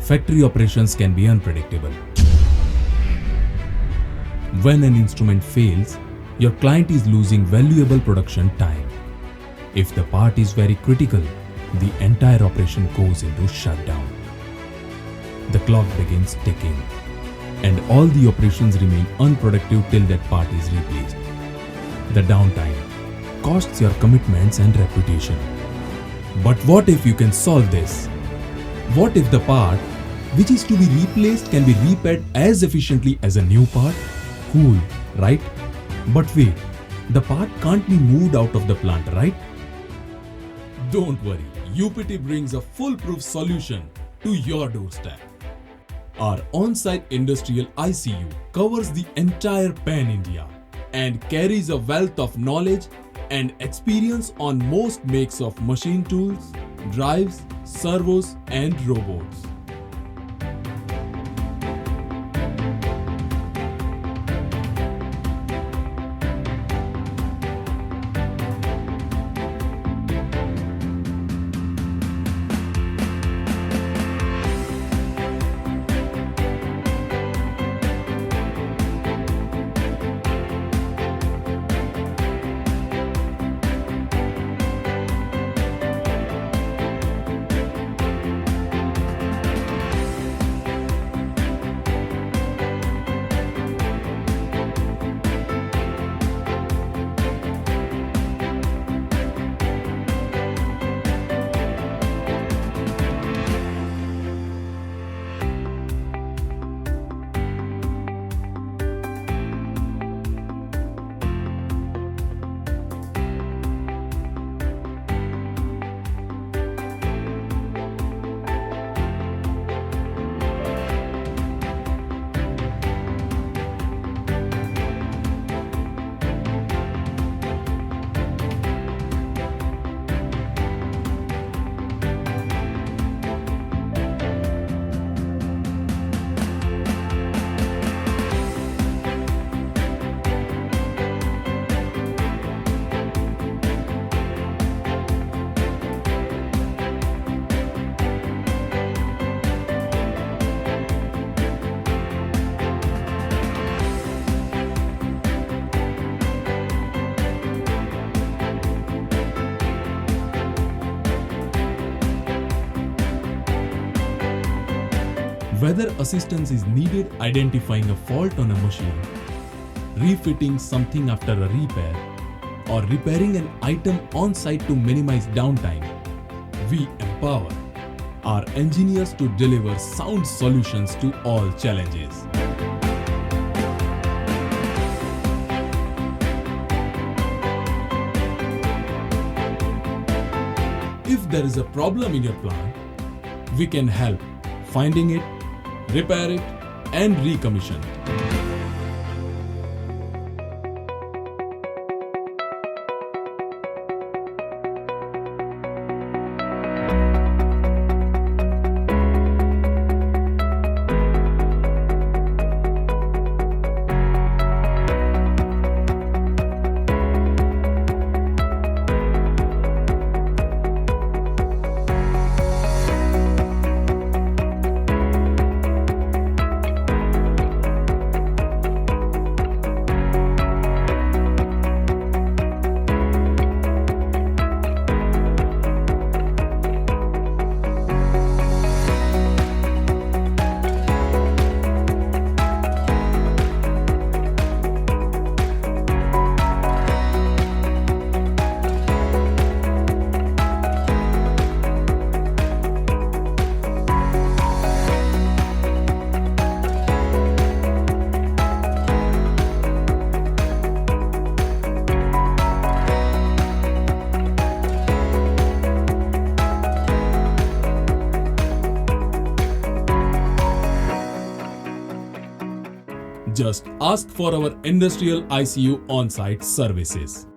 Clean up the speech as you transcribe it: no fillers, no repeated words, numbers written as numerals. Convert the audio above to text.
factory operations can be unpredictable. When an instrument fails, your client is losing valuable production time. If the part is very critical, the entire operation goes into shutdown. The clock begins ticking, and all the operations remain unproductive till that part is replaced. The downtime costs your commitments and reputation. But what if you can solve this? What if the part which is to be replaced can be repaired as efficiently as a new part? Cool, right? But wait, the part can't be moved out of the plant, right? Don't worry, UPT brings a foolproof solution to your doorstep. Our on-site industrial ICU covers the entire pan-India and carries a wealth of knowledge and experience on most makes of machine tools, drives, servos and robots. Whether assistance is needed identifying a fault on a machine, refitting something after a repair, or repairing an item on site to minimize downtime, we empower our engineers to deliver sound solutions to all challenges. If there is a problem in your plant, we can help finding it, repair it, and recommission. Just ask for our industrial ICU on-site services.